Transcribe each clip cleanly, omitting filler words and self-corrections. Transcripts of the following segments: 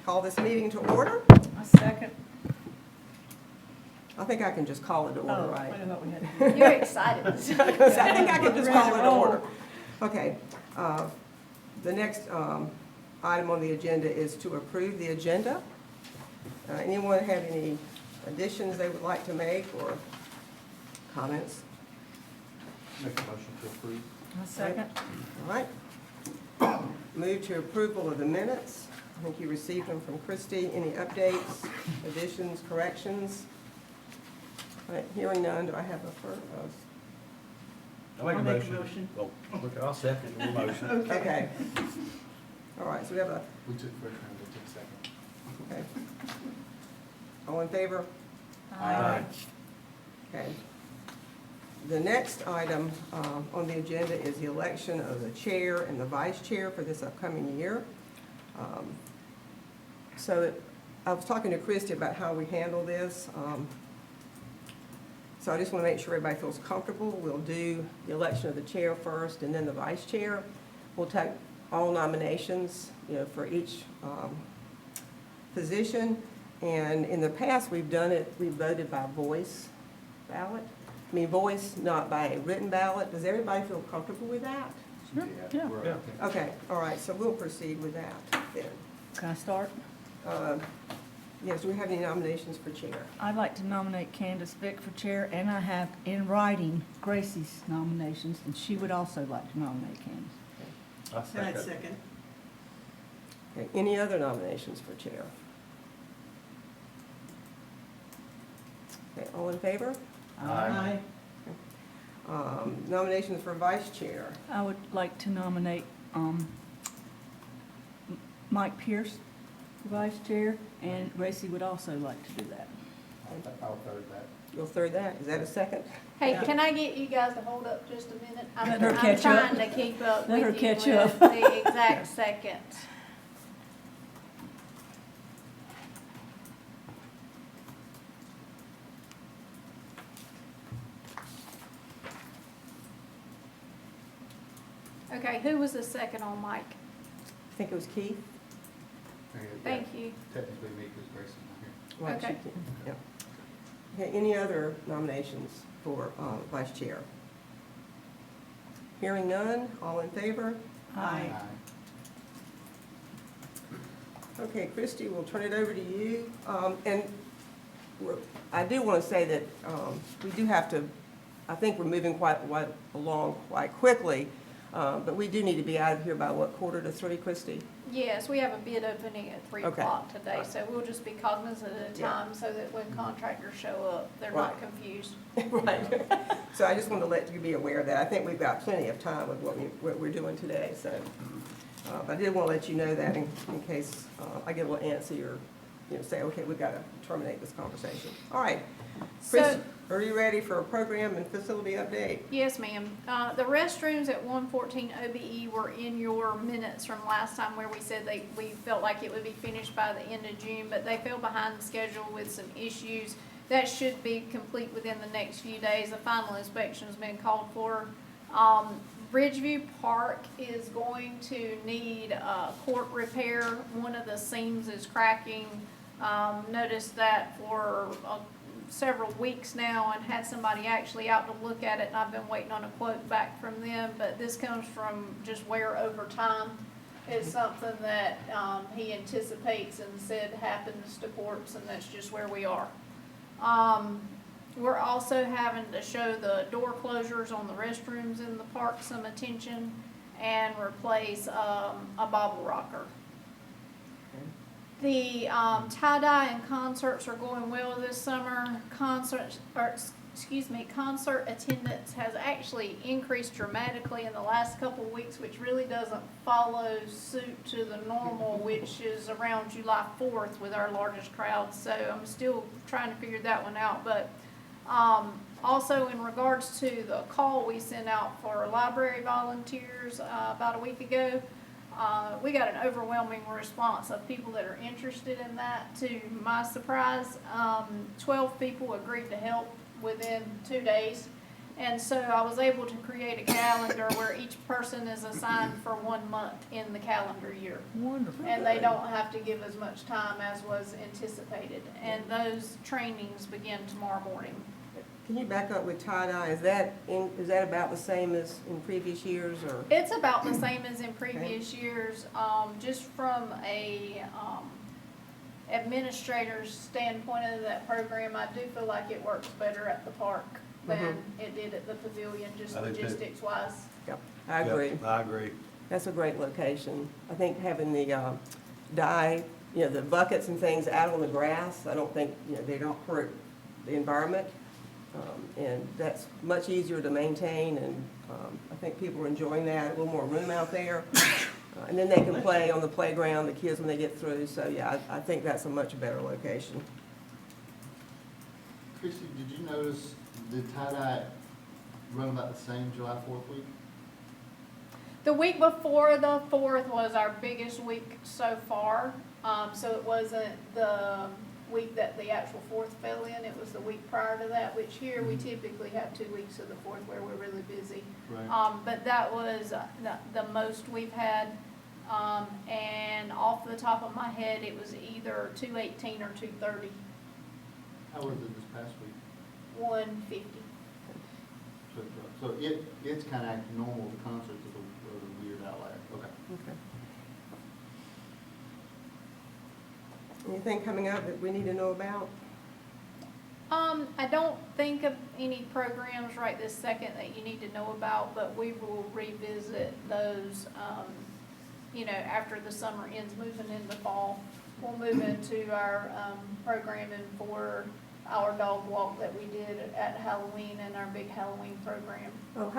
call this meeting to order. A second. I think I can just call it to order, right? I know what we had to You're excited. I think I can just call it to order. Okay, the next item on the agenda is to approve the agenda. Anyone have any additions they would like to make or comments? Make a motion to approve. do. A second. All right. Move to approval of the minutes. I think you received them from Christie. Any updates, additions, corrections? All right, hearing none, do I have a first? I'll make a I'll make a motion. motion. Oh, okay, I'll second your motion. Okay. All right, so we have a, We took first round, we took second. okay. All in favor? Aye. Okay. The next item on the agenda is the election of the chair and the vice chair for this upcoming year. So I was talking to Christie about how we handle this. So I just want to make sure everybody feels comfortable. We'll do the election of the chair first and then the vice chair. We'll take all nominations, for each position. And in the past, we've done it, we voted by voice ballot. I mean, voice, not by a written ballot. Does everybody feel comfortable with that? Yeah. We're Yeah. okay. Okay, all right, so we'll proceed with that then. Can I start? Yes, do we have any nominations for chair? I'd like to nominate Candace Vick for chair, and I have in writing Gracie's nominations, and she would also like to nominate Candace. I second. Okay, any other nominations for chair? Okay, all in favor? Aye. Nominations for vice chair. I would like to nominate Mike Pierce for vice chair, and Gracie would also like to do that. I'll third that. You'll third that. Is that a second? Hey, can I get you guys to hold up just a minute? Let her catch up. I'm trying to keep up Let her with you catch with up. the exact second. Okay, who was the second on Mike? I think it was Keith. Thank you. Technically, me, because Grace is not here. Right, Okay. she can- yeah. Okay, any other nominations for vice chair? Hearing none, all in favor? Aye. Okay, Christie, we'll turn it over to you. And I do want to say that we do have to, I think we're moving quite along quite quickly, but we do need to be out of here by what, 2:45, Christie? Yes, we have a bid opening at 3 Okay. o'clock today, so we'll just be cognizant of the Yeah. time so that when contractors show up, they're not Right. confused. Right. So I just wanted to let you be aware of that. I think we've got plenty of time with what we're doing today, so. But I did want to let you know that in case I get a little antsy or, say, okay, we've got to terminate this conversation. All right. Chris, So- are you ready for a program and facility update? Yes, ma'am. The restrooms at 114 OBE were in your minutes from last time where we said we felt like it would be finished by the end of June, but they fell behind the schedule with some issues. That should be complete within the next few days. The final inspection's been called for. Bridgeview Park is going to need court repair. One of the seams is cracking. Noticed that for several weeks now and had somebody actually out to look at it, and I've been waiting on a quote back from them, but this comes from just wear over time. It's something that he anticipates and said happens to courts, and that's just where we are. We're also having to show the door closures on the restrooms in the park some attention and replace a bobble rocker. The tie-dye and concerts are going well this summer. Concert attendance has actually increased dramatically in the last couple of weeks, which really doesn't follow suit to the normal, which is around July 4th with our largest crowd. So I'm still trying to figure that one out. But also in regards to the call we sent out for library volunteers about a week ago, we got an overwhelming response of people that are interested in that. To my surprise, 12 people agreed to help within 2 days. And so I was able to create a calendar where each person is assigned for 1 month in the calendar year. Wonderful. And they don't have to give as much time as was anticipated. And those trainings begin tomorrow morning. Can you back up with tie-dye? Is that about the same as in previous years, or? It's about the same as in previous years, just from a, administrator's standpoint of that program, I do feel like it works better at the park than it did at the pavilion, just I do too. logistics wise. Yep, I agree. Yep, I agree. That's a great location. I think having the dye, the buckets and things out on the grass, I don't think, they don't hurt the environment. And that's much easier to maintain, and I think people are enjoying that, a little more room out there. And then they can play on the playground, the kids, when they get through. So, yeah, I think that's a much better location. Christie, did you notice the tie-dye run about the same July 4th week? The week before the 4th was our biggest week so far. So it wasn't the week that the actual 4th fell in, it was the week prior to that, which here we typically have 2 weeks of the 4th where we're really busy. Right. But that was the most we've had. And off the top of my head, it was either 218 or 230, How was it this past week? 150. So it's kind of acting normal, the concerts are the weird outlier. Okay. Okay. Anything coming up that we need to know about? I don't think of any programs right this second that you need to know about, but we will revisit those, after the summer ends, moving into fall. We'll move into our, programming for our dog walk that we did at Halloween and our big Halloween program. Oh,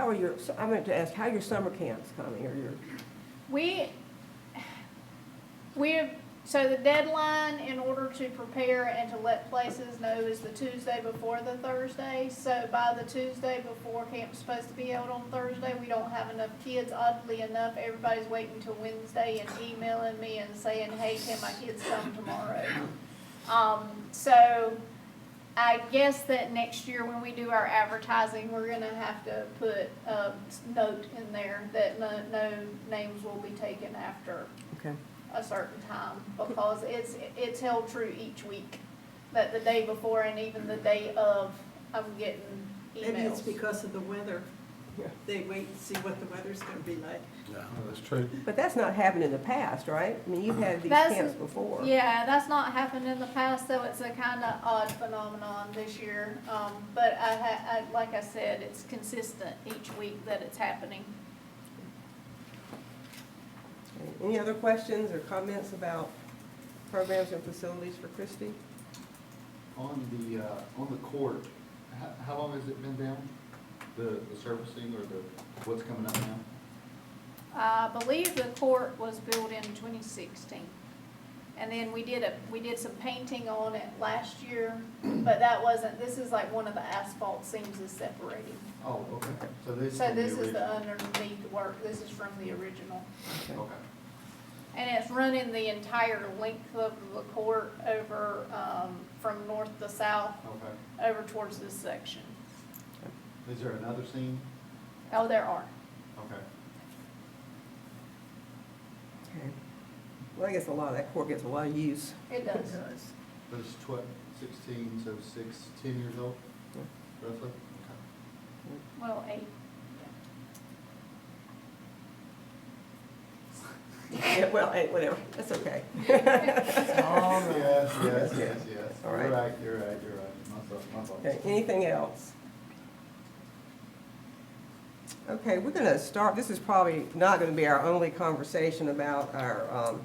I meant to ask, how are your summer camps coming, or your? So the deadline in order to prepare and to let places know is the Tuesday before the Thursday. So by the Tuesday before camp's supposed to be out on Thursday, we don't have enough kids. Oddly enough, everybody's waiting till Wednesday and emailing me and saying, hey, can my kids come tomorrow? So I guess that next year when we do our advertising, we're gonna have to put a note in there that no names will be taken after Okay. a certain time, because it's held true each week, that the day before and even the day of, I'm getting Maybe it's emails. because of the weather. Yeah. They wait to see what the weather's gonna be like. Yeah, that's true. But that's not happened in the past, right? I mean, you've had these That's- camps before. Yeah, that's not happened in the past, so it's a kind of odd phenomenon this year. But like I said, it's consistent each week that it's happening. Okay. Any other questions or comments about programs and facilities for Christie? On the court, how long has it been down? The servicing or what's coming up now? I believe the court was built in 2016. And then we did some painting on it last year, but this is like one of the asphalt seams is separating. Oh, okay. So this is So from the this is the original. underneath work, this is from the original. Okay. Okay. And it's running the entire length of the court over, from north to south, Okay. over towards this section. Is there another scene? Oh, there are. Okay. Okay. Well, I guess a lot of that court gets a lot of use. It does. But it's 16, so 10 years old, Yeah. roughly? Well, 8. Yeah, well, hey, whatever, that's okay. Okay. Yes. All right. You're right. My fault. Okay, anything else? Okay, we're gonna start, this is probably not gonna be our only conversation about our,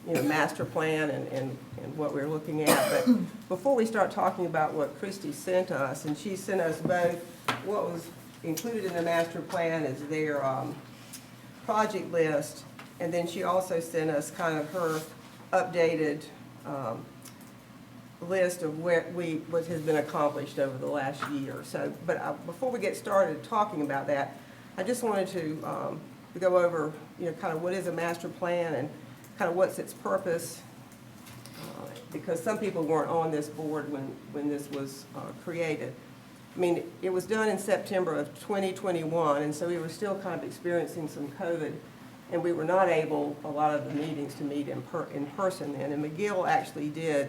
master plan and what we're looking at, but before we start talking about what Christie sent us, and she sent us both, what was included in the master plan is their, project list, and then she also sent us kind of her updated, list of what has been accomplished over the last year. So, but before we get started talking about that, I just wanted to go over, kind of what is a master plan and kind of what's its purpose, because some people weren't on this board when this was created. I mean, it was done in September of 2021, and so we were still kind of experiencing some COVID, and we were not able, a lot of the meetings, to meet in person then. And McGill actually did,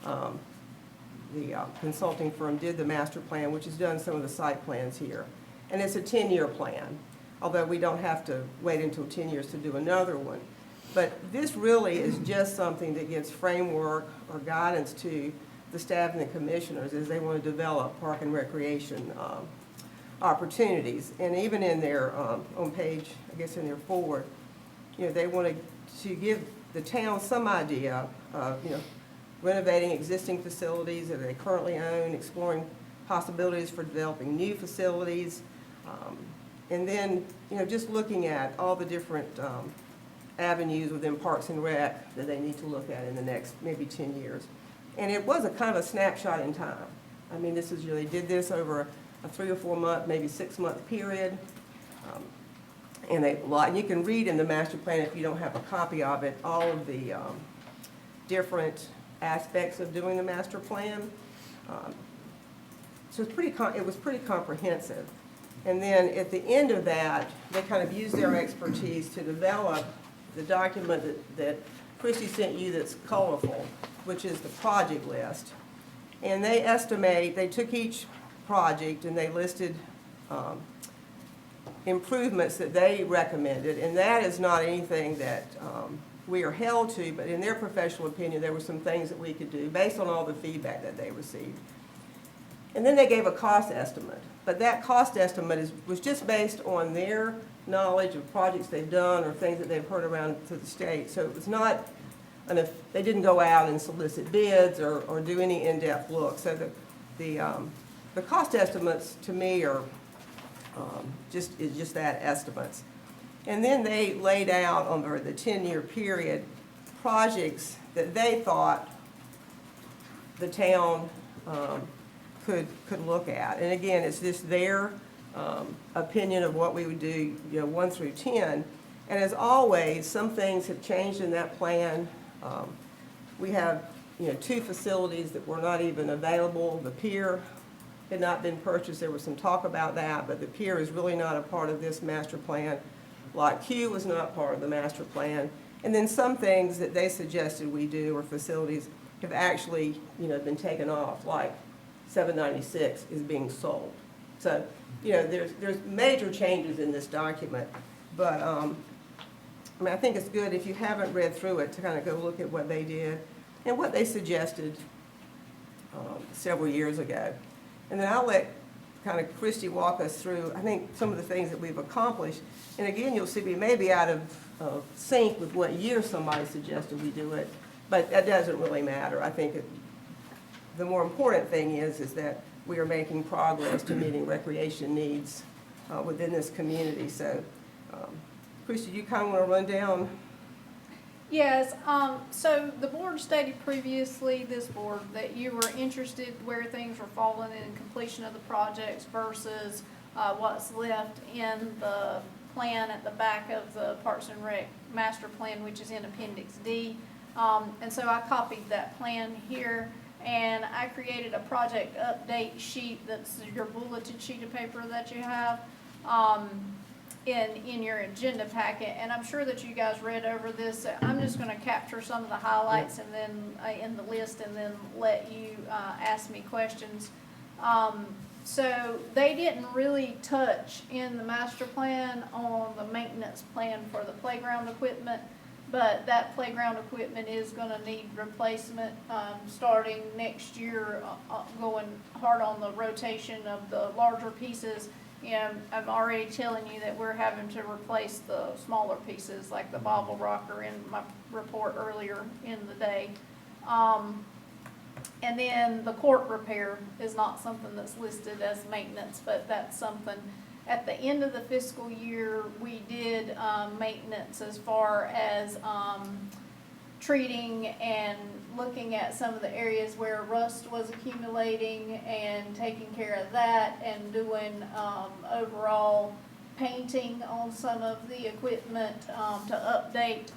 the consulting firm did the master plan, which has done some of the site plans here. And it's a 10-year plan, although we don't have to wait until 10 years to do another one. But this really is just something that gives framework or guidance to the staff and the commissioners as they want to develop park and recreation opportunities. And even in their, on page, I guess in their forward, you know, they wanted to give the town some idea of, you know, renovating existing facilities that they currently own, exploring possibilities for developing new facilities, and then, you know, just looking at all the different avenues within Parks and Rec that they need to look at in the next maybe 10 years. And it was a kind of a snapshot in time. I mean, this is, they did this over a 3 or 4 month, maybe 6 month period. And and you can read in the master plan, if you don't have a copy of it, all of the different aspects of doing the master plan. So it's it was pretty comprehensive. And then at the end of that, they kind of used their expertise to develop the document that Christy sent you that's colorful, which is the project list. And they estimate, they took each project and they listed improvements that they recommended, and that is not anything that we are held to, but in their professional opinion, there were some things that we could do based on all the feedback that they received. And then they gave a cost estimate, but that cost estimate was just based on their knowledge of projects they've done or things that they've heard around to the state. So it was not, they didn't go out and solicit bids or do any in-depth look. So the cost estimates to me are just that, estimates. And then they laid out over the 10-year period projects that they thought the town could look at. And again, it's just their opinion of what we would do, 1 through 10. And as always, some things have changed in that plan. We have, 2 facilities that were not even available. The pier had not been purchased. There was some talk about that, but the pier is really not a part of this master plan. Lot Q was not part of the master plan. And then some things that they suggested we do or facilities have actually, been taken off, like 796 is being sold. So, there's major changes in this document, but I think it's good if you haven't read through it to kind of go look at what they did and what they suggested several years ago. And then I'll let kind of Christy walk us through, I think, some of the things that we've accomplished. And again, you'll see we may be out of sync with what year somebody suggested we do it, but that doesn't really matter. I think the more important thing is that we are making progress to meeting recreation needs within this community. So, Christy, you kind of want to run down? Yes, so the board stated previously, this board, that you were interested where things were falling in completion of the projects versus what's left in the plan at the back of the Parks and Rec master plan, which is in Appendix D. And so I copied that plan here, and I created a project update sheet that's your bulleted sheet of paper that you have in your agenda packet. And I'm sure that you guys read over this. I'm just going to capture some of the highlights and then in the list, and then let you ask me questions. So they didn't really touch in the master plan on the maintenance plan for the playground equipment, but that playground equipment is going to need replacement starting next year, going hard on the rotation of the larger pieces. And I'm already telling you that we're having to replace the smaller pieces, like the bobble rocker in my report earlier in the day. And then the court repair is not something that's listed as maintenance, but that's something. At the end of the fiscal year, we did maintenance as far as treating and looking at some of the areas where rust was accumulating and taking care of that, and doing overall painting on some of the equipment to update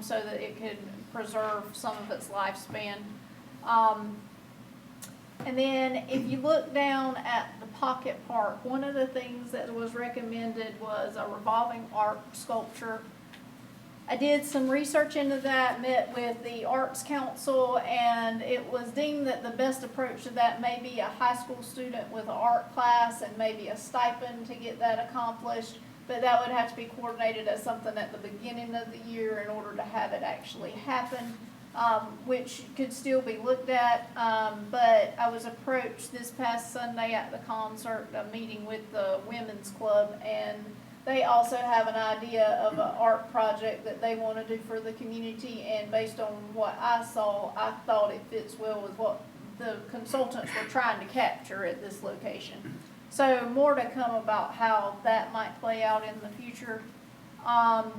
so that it could preserve some of its lifespan. And then if you look down at the pocket park, one of the things that was recommended was a revolving art sculpture. I did some research into that, met with the Arts Council, and it was deemed that the best approach to that may be a high school student with an art class and maybe a stipend to get that accomplished. But that would have to be coordinated as something at the beginning of the year in order to have it actually happen, which could still be looked at. But I was approached this past Sunday at the concert, a meeting with the women's club, and they also have an idea of an art project that they want to do for the community, and based on what I saw, I thought it fits well with what the consultants were trying to capture at this location. So more to come about how that might play out in the future. And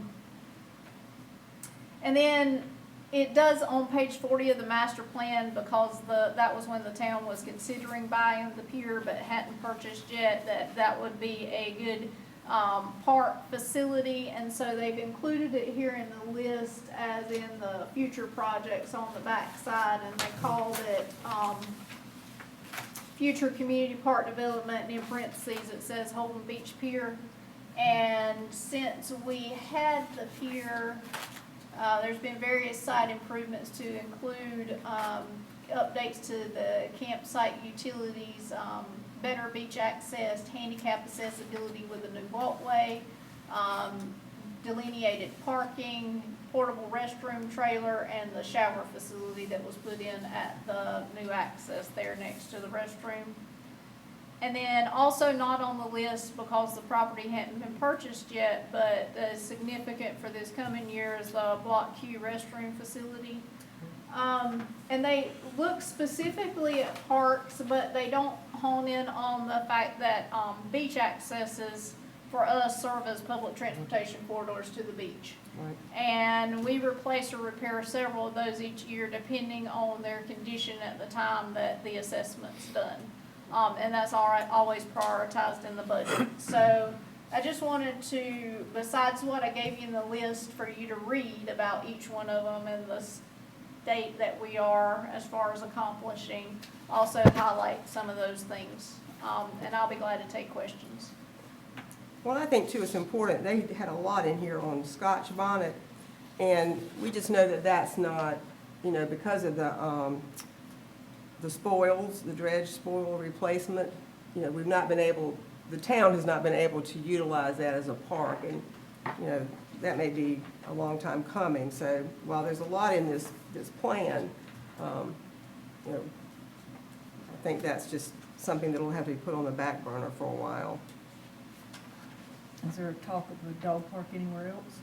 then it does on page 40 of the master plan, because that was when the town was considering buying the pier but hadn't purchased yet, that would be a good park facility, and so they've included it here in the list as in the future projects on the back side, and they called it future community park development, and in parentheses it says Holden Beach Pier. And since we had the pier, there's been various site improvements to include updates to the campsite utilities, better beach access, handicap accessibility with a new walkway, delineated parking, portable restroom trailer, and the shower facility that was put in at the new access there next to the restroom. And then also not on the list because the property hadn't been purchased yet, but significant for this coming year is the Block Q restroom facility. And they look specifically at parks, but they don't hone in on the fact that beach accesses for us serve as public transportation corridors to the beach. Right. And we replace or repair several of those each year depending on their condition at the time that the assessment's done. And that's always prioritized in the budget. So I just wanted to, besides what I gave you in the list for you to read about each one of them and the state that we are as far as accomplishing, also highlight some of those things. And I'll be glad to take questions. Well, I think too it's important, they had a lot in here on Scotch bonnet, and we just know that that's not, because of the spoils, the dredge spoil replacement, we've not been able, the town has not been able to utilize that as a park, and, that may be a long time coming. So while there's a lot in this plan, I think that's just something that'll have to be put on the back burner for a while. Is there a talk of a dog park anywhere else?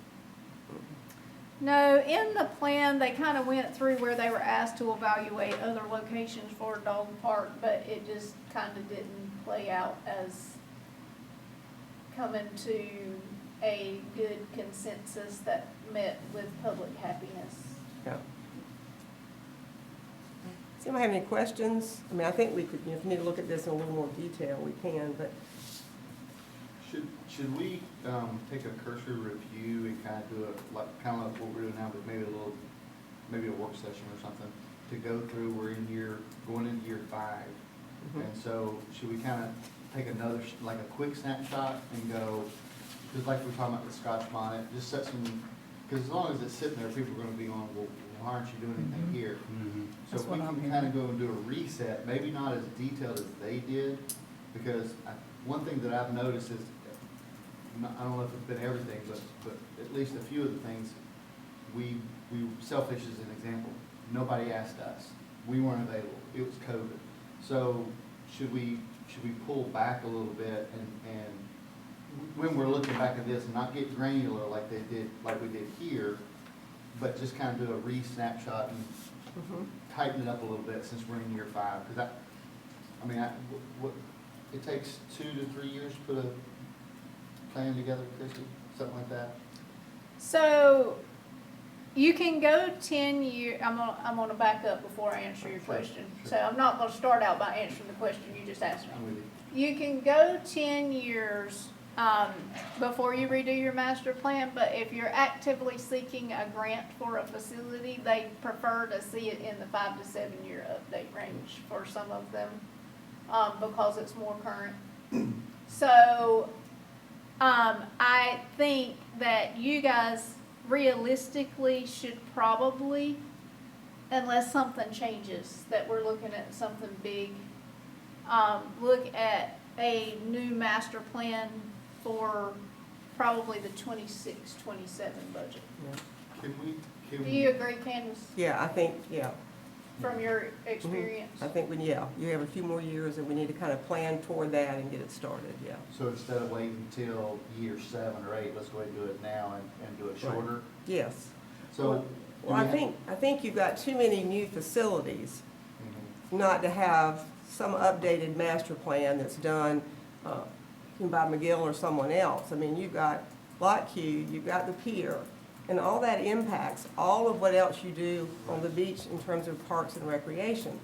No, in the plan, they kind of went through where they were asked to evaluate other locations for a dog park, but it just kind of didn't play out as coming to a good consensus that met with public happiness. Yeah. Does anyone have any questions? I mean, I think we could, if we need to look at this in a little more detail, we can, but. Should we take a cursory review and kind of do kind of like what we're doing now, but maybe a work session or something to go through? We're going into year 5, Mm-hmm. and so should we kind of take another like a quick snapshot and go, just like we're talking about the Scotch bonnet, just set some, because as long as it's sitting there, people are going to be on, well, why aren't you doing anything here? So That's if we what I'm can kind of go and do a reset, maybe not as detailed as they did, because one thing that I've noticed is, I don't know if it's been everything, but at least a few of the things, we Selfish is an example. Nobody asked us. We weren't available. It was COVID. So should we pull back a little bit and when we're looking back at this and not get granular like we did here, but just kind of do a re-snapshot and tighten it up a little bit since we're in year 5. Because it takes 2 to 3 years to put a plan together, Christy, something like that. So you can go 10 years. I'm gonna back up before I answer your Sure, question. sure. So I'm not gonna start out by answering the question you just asked me. I'm with you. You can go 10 years before you redo your master plan, but if you're actively seeking a grant for a facility, they prefer to see it in the 5 to 7 year update range for some of them, because it's more current. So, I think that you guys realistically should probably, unless something changes, that we're looking at something big, look at a new master plan for probably the 26, 27 budget. Can Do we, you agree, Candace, Yeah, I think, yeah, from your experience? I think when, yeah, you have a few more years and we need to kind of plan toward that and get it started, yeah. so instead of waiting until year 7 or 8, let's go ahead and do it now and do it shorter? Yes. So. Well, I think you've got too many new facilities Mhm. not to have some updated master plan that's done by McGill or someone else. I mean, you've got Lot Q, you've got the pier, and all that impacts all of what else you do on the beach in terms of parks and recreation.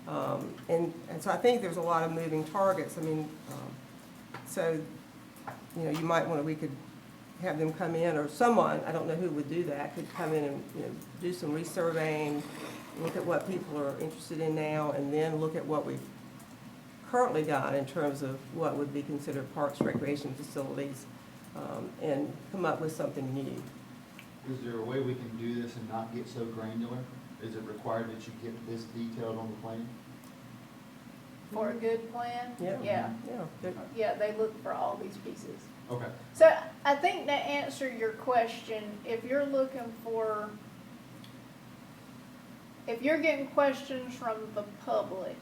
And so I think there's a lot of moving targets. I mean, so, you know, you might want to, we could have them come in, or someone, I don't know who would do that, could come in and, you know, do some resurveying, look at what people are interested in now, and then look at what we've currently got in terms of what would be considered parks, recreation facilities, and come up with something new. Is there a way we can do this and not get so granular? Is it required that you get this detailed on the plan? For a good plan? Yeah. Yeah, Yeah, yeah, they look for all these pieces. Okay. So I think to answer your question, if you're looking for, if you're getting questions from the public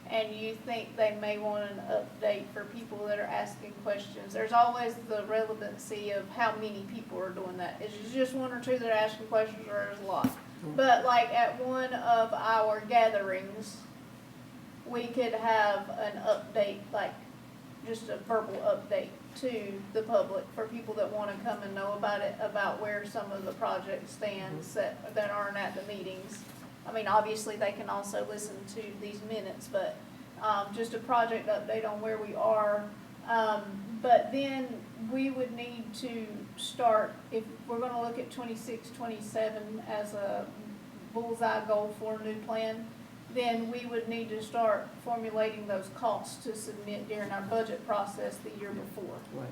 and you think they may want an update for people that are asking questions, there's always the relevancy of how many people are doing that. Is it just 1 or 2 that are asking questions, or there's a lot? But like at one of our gatherings, we could have an update, like just a verbal update to the public for people that want to come and know about it, about where some of the projects stands that aren't at the meetings. I mean, obviously, they can also listen to these minutes, but just a project update on where we are. But then we would need to start, if we're gonna look at 26, 27 as a bullseye goal for a new plan, then we would need to start formulating those costs to submit during our budget process the year before. right.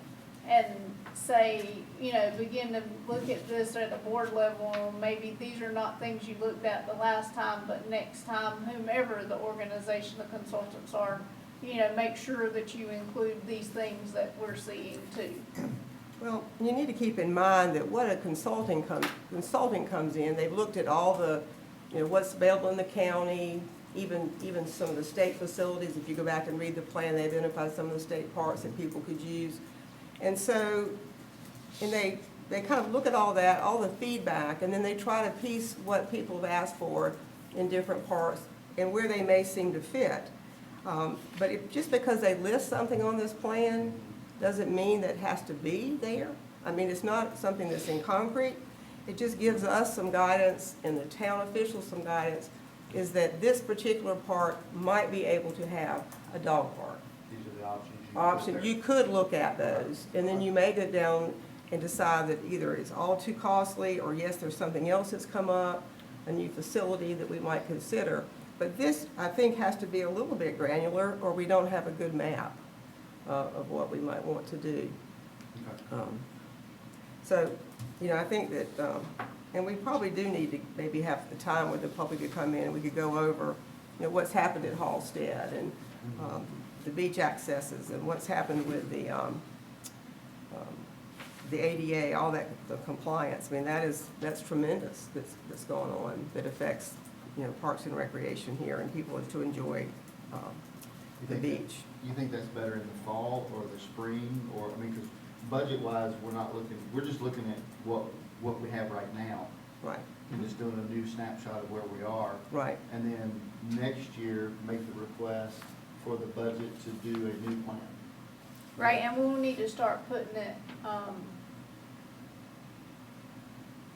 And say, you know, begin to look at this at a board level, maybe these are not things you looked at the last time, but next time, whomever the organization, the consultants are, you know, make sure that you include these things that we're seeing too. Well, you need to keep in mind that what a consulting comes in, they've looked at all the, you know, what's available in the county, even some of the state facilities. If you go back and read the plan, they identify some of the state parks that people could use. And so, and they kind of look at all that, all the feedback, and then they try to piece what people have asked for in different parts and where they may seem to fit. But just because they list something on this plan doesn't mean that it has to be there. I mean, it's not something that's in concrete. It just gives us some guidance and the town officials some guidance, is that this particular park might be able to have a dog park. These are the options you. Option, you could look at those, and then you may go down and decide that either it's all too costly, or yes, there's something else that's come up, a new facility that we might consider. But this, I think, has to be a little bit granular, or we don't have a good map of what we might want to do. Okay. So, you know, I think that, and we probably do need to maybe have the time where the public could come in and we could go over, you know, what's happened at Halstead and the beach accesses and what's happened with the ADA, all that, the compliance. I mean, that's tremendous that's going on, that affects, you know, parks and recreation here and people to enjoy the beach. You think that's better in the fall or the spring, or, I mean, because budget-wise, we're just looking at what we have right now, Right, and just doing a new snapshot of where we are. right. And then next year, make the request for the budget to do a new plan.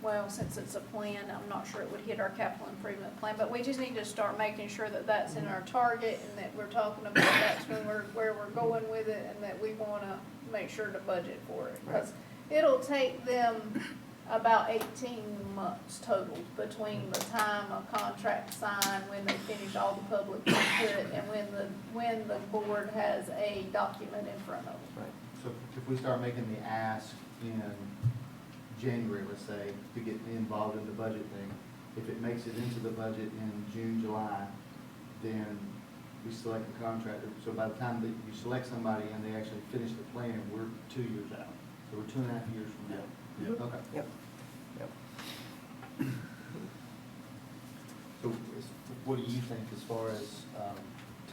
well, since it's a plan, I'm not sure it would hit our capital improvement plan, but we just need to start making sure that that's in our target and that we're talking about that's when where we're going with it and that we wanna make sure to budget for it. Because it'll take them about 18 months total between the time a contract signed, when they finish all the public input, and when the board has a document in front of them. Right. So if we start making the ask in January, let's say, to get involved in the budget thing, if it makes it into the budget in June, July, then we select a contractor. So by the time that you select somebody and they actually finish the plan, we're 2 years out. So we're 2.5 years from now. Yep. Okay. Yep. Yep. So what do you think as far as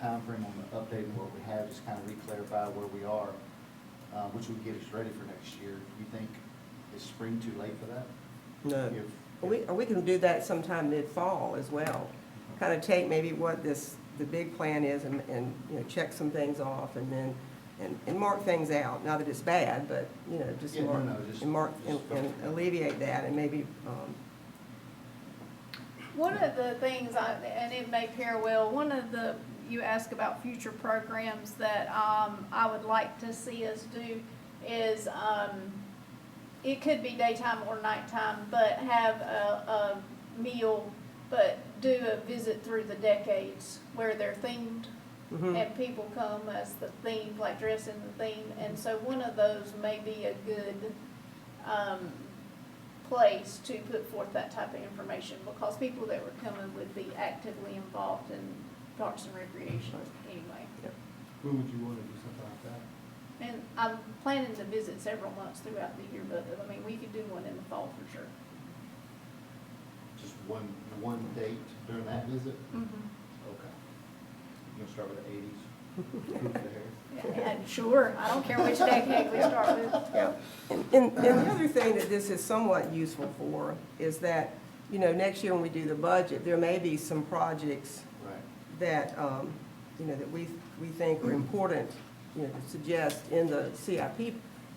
timeframe on the updating what we have, just kind of re-clarify where we are, which would get us ready for next year? Do you think is spring too late for that? No. If- We can do that sometime mid-fall as well. Kind of take maybe what the big plan is and, you know, check some things off and then, and mark things out. Not that it's bad, but, you know, just Yeah, no, mark, no, just- and mark, just and alleviate that and maybe, One of the things, and it may pair well, you ask about future programs that I would like to see us do is, it could be daytime or nighttime, but have a meal, but do a visit through the decades where they're themed. mhm. And people come as the theme, like dress in the theme, and so one of those may be a good, place to put forth that type of information, because people that were coming would be actively involved in parks and recreation anyway. When would you want to do something like that? And I'm planning to visit several months throughout the year, but, I mean, we could do one in the fall for sure. Just one date during that visit? Mm-hmm. Okay. You gonna start with the 80s? Group the hair? Yeah, sure, I don't care which decade we start with. Yeah, and the other thing that this is somewhat useful for is that, you know, next year when we do the budget, there may be some projects Right. that, you know, that we think are important, you know, to suggest in the CIP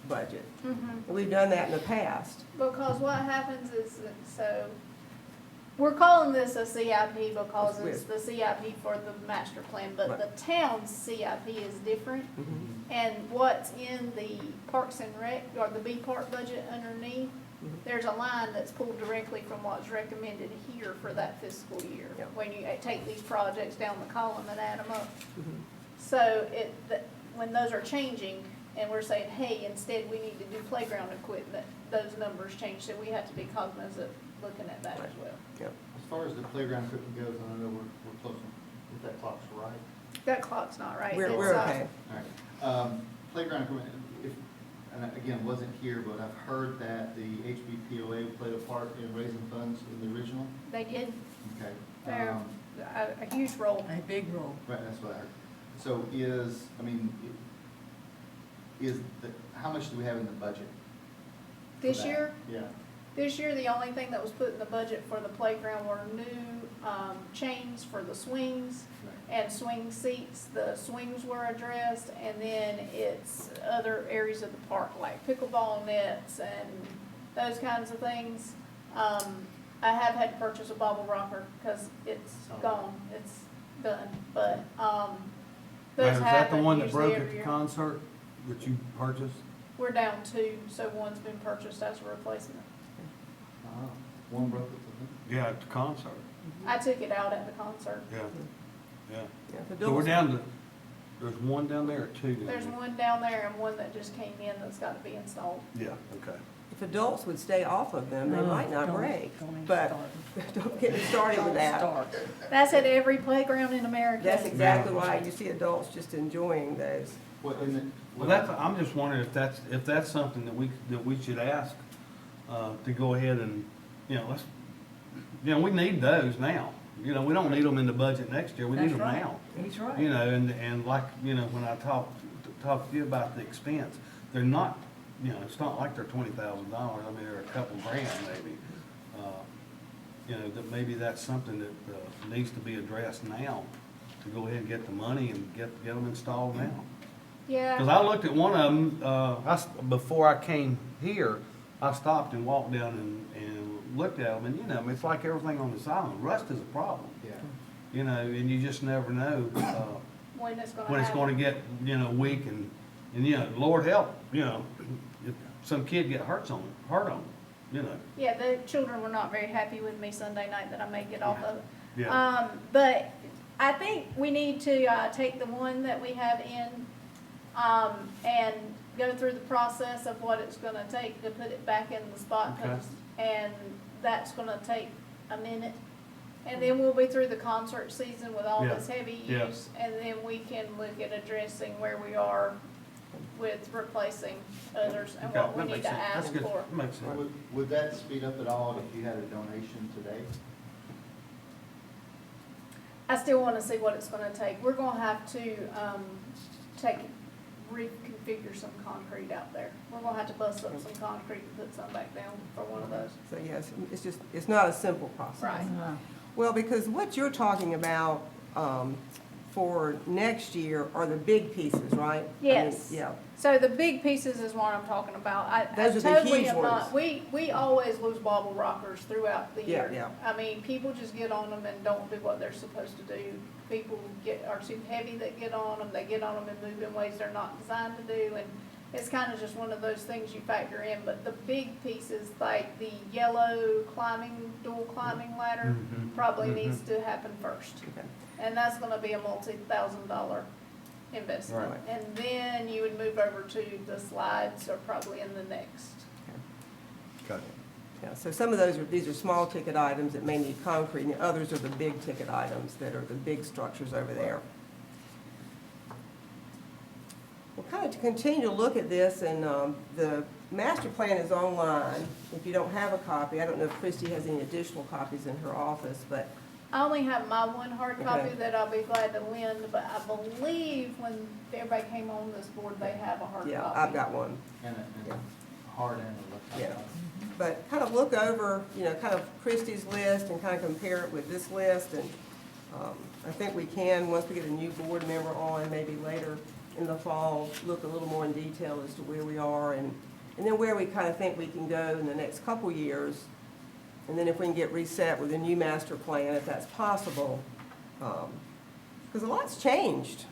budget. Mm-hmm. And we've done that in the past. Because what happens is, that so, we're calling this a CIP because it's the CIP for the master plan, but Right. the town's CIP is different. Mhm. And what's in the Parks and Rec, or the B Park budget underneath, Mhm. there's a line that's pulled directly from what's recommended here for that fiscal year. Yeah. When you take these projects down the column and add them up. Mhm. So when those are changing, and we're saying, hey, instead we need to do playground equipment, those numbers change, so we have to be cognizant looking at that as well. Yep. As far as the playground equipment goes, I know we're close, if that clock's right. That clock's not right. We're It's, okay. All right. Playground equipment, and again, wasn't here, but I've heard that the HBPOA played a part in raising funds in the original. They did, Okay. they're Um, a huge role. A big role. Right, that's what I heard. So how much do we have in the budget? for This that? year, Yeah. This year, the only thing that was put in the budget for the playground were new, chains for the swings Right. and swing seats. The swings were addressed, and then it's other areas of the park, like pickleball nets and those kinds of things. I have had to purchase a bobble rocker, because it's Oh. gone, it's done, but, Now, those is that the happen one that usually broke every at the year. concert that you purchased? We're down two, so one's been purchased as a replacement. One broke it, Yeah, at the concert, I took it out at the concert. yeah, yeah. Yeah, for So we're adults- down to, there's one down there or two down there? There's one down there and one that just came in that's got to be installed. Yeah, okay. If adults would stay off of them, they No, might not don't- break. don't even But start. don't get me started with that. Start. That's at every playground in America. That's exactly why you see adults just enjoying those. What, in the? Well, that's, I'm just wondering if that's something that we should ask, to go ahead and, we need those now. We don't need them in the budget next year, we need That's them right. now. He's right. And like, when I talked to you about the expense, they're not, it's not like they're $20,000, I mean, they're a couple grand maybe. That maybe that's something that, needs to be addressed now, to go ahead and get the money and get them installed now. Yeah. Because I looked at one of them, before I came here, I stopped and walked down and looked at them, and, you know, it's like everything on this island, rust is a problem. Yeah. You know, and you just never know, When it's gonna when it's gonna happen. get, you know, weak, and, you know, Lord help, you know, if some kid get hurt on it, you know. Yeah, the children were not very happy with me Sunday night that I may get off of it. Yeah. But I think we need to, take the one that we have in, and go through the process of what it's gonna take to put it back in the spot. Okay. And that's gonna take a minute. And then we'll be through the concert season with all Yeah. this heavy Yeah. use, and then we can look at addressing where we are with replacing others and Okay, what we that need makes to sense. That's ask good. for. That makes sense. Would that speed up at all if you had a donation today? I still wanna see what it's gonna take. We're gonna have to, reconfigure some concrete out there. We're gonna have to bust up some concrete and put some back down for one of those. So yes, it's not a simple process. Right. Well, because what you're talking about for next year are the big pieces, right? I mean, Yes. Yeah, So the big pieces is what I'm talking about. I Those are the totally huge am not, ones. we always lose bobble rockers throughout the Yeah, year. yeah. I mean, people just get on them and don't do what they're supposed to do. People are too heavy that get on them, they get on them and move in ways they're not designed to do, and it's kind of just one of those things you factor in. But the big pieces, like the yellow dual climbing ladder, Mhm. probably Mhm. needs to happen first. okay. And that's gonna be a multi-$1,000 investment. Right. And then you would move over to the slides, or probably in the next. Okay. Yeah, so some of these are small ticket items that may need concrete, and the others are the big ticket items that are the big structures over there. We'll kind of continue to look at this, and the master plan is online. If you don't have a copy, I don't know if Christie has any additional copies in her office, but I only have my one hard copy Okay. that I'll be glad to lend, but I believe when everybody came on this board, they have a hard copy. yeah, I've got one. And Yeah. hard and electronic. Yeah. But kind of look over, you know, kind of Christie's list and kind of compare it with this list. And I think we can, once we get a new board member on, maybe later in the fall, look a little more in detail as to where we are and then where we kind of think we can go in the next couple years. And then if we can get reset with a new master plan, if that's possible. Because a lot's changed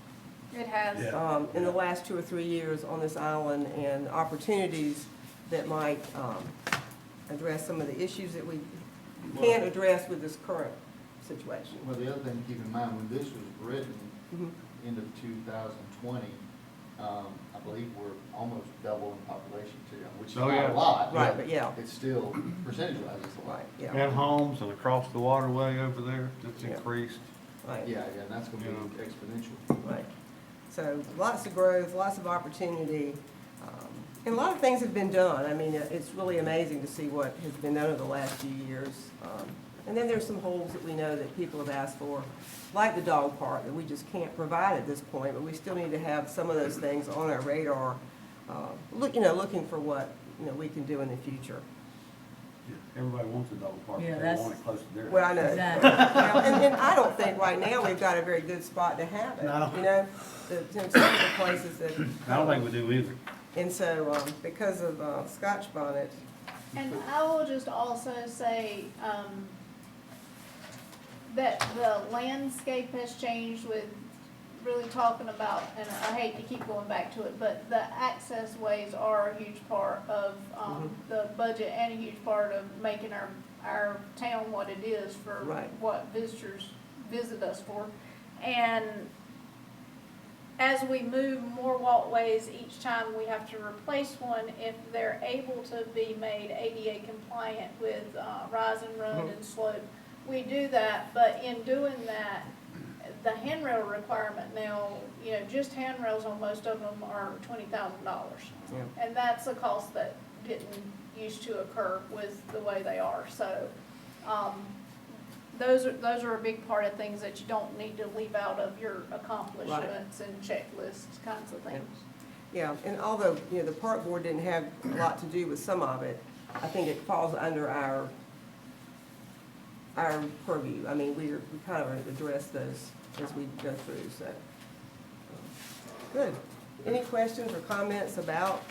It has. Yeah. in the last 2 or 3 years on this island, and opportunities that might address some of the issues that we can't address with this current situation. Well, the other thing to keep in mind, when this was written, Mhm. end of 2020, I believe we're almost double in population too, which is Oh, not yeah. a lot. Right, but yeah, It's still, percentage-wise, it's a lot. right, yeah, And homes and across the waterway over there, it's Yeah. increased. right, Yeah, and that's gonna be exponential. right. So lots of growth, lots of opportunity, and a lot of things have been done. I mean, it's really amazing to see what has been done over the last few years. And then there's some holes that we know that people have asked for, like the dog park, that we just can't provide at this point, but we still need to have some of those things on our radar, looking for what, we can do in the future. Everybody wants a dog park, Yeah, they that's- want it close to their Well, I house. know. Exactly. Well, and I don't think right now we've got a very good spot to have it, No. some of the places that. I don't think we do either. And so, because of Scotch bonnet, And I will just also say, that the landscape has changed with really talking about, and I hate to keep going back to it, but the access ways are a huge part of, the budget and a huge part of making our town what it is for Right. what visitors visit us for. And as we move more walkways, each time we have to replace one, if they're able to be made ADA compliant with rise and run and slope, we do that. But in doing that, the handrail requirement now, just handrails on most of them are $20,000. Yeah. And that's a cost that didn't used to occur with the way they are. So, those are a big part of things that you don't need to leave out of your accomplishments and checklists kinds of things. yeah, and although, the park board didn't have a lot to do with some of it, I think it falls under our purview. I mean, we kind of address those as we go through, so. Good. Any questions or comments about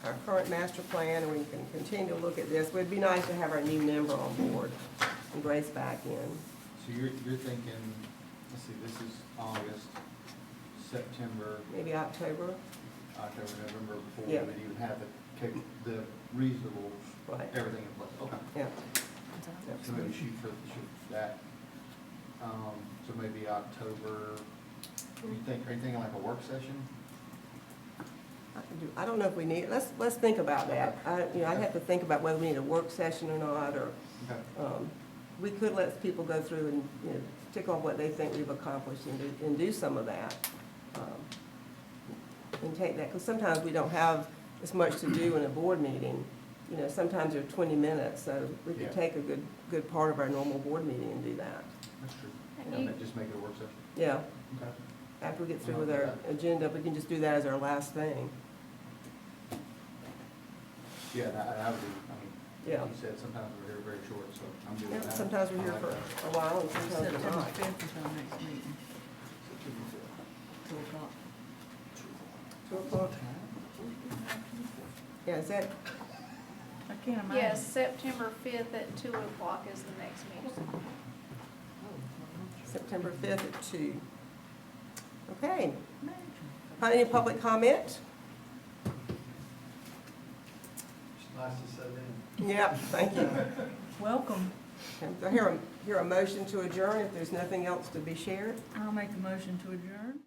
our current master plan, and we can continue to look at this. It'd be nice to have our new member on board and Grace back in. So you're thinking, let's see, this is August, September, Maybe October, October, November, before Yeah. we would even have the reasonable, right, everything in place. Okay. yeah. So maybe shoot for that. So maybe October, are you thinking like a work session? I don't know if we need, let's think about that. I'd have to think about whether we need a work session or not, or, Okay. we could let people go through and, tick off what they think we've accomplished and do some of that. And take that, because sometimes we don't have as much to do in a board meeting. Sometimes they're 20 minutes, so we could Yeah. take a good part of our normal board meeting and do that. That's true. And you- Just make it a work session. Yeah, Okay. after we get through with our agenda, we can just do that as our last thing. Yeah, that would be, I mean, Yeah. like you said, sometimes we're here very short, so I'm doing Yeah, that. sometimes we're here I for like that. a while and sometimes we're September not. 5th is our next meeting, September 5th. 2 o'clock. 2 o'clock? Yeah, is that, I can't imagine. Yes, September 5th at 2 o'clock is the next meeting. September 5th at 2? Okay. Any public comment? It's nice to sit in. Yeah, thank you. Welcome. Okay, so hear a motion to adjourn if there's nothing else to be shared. I'll make a motion to adjourn.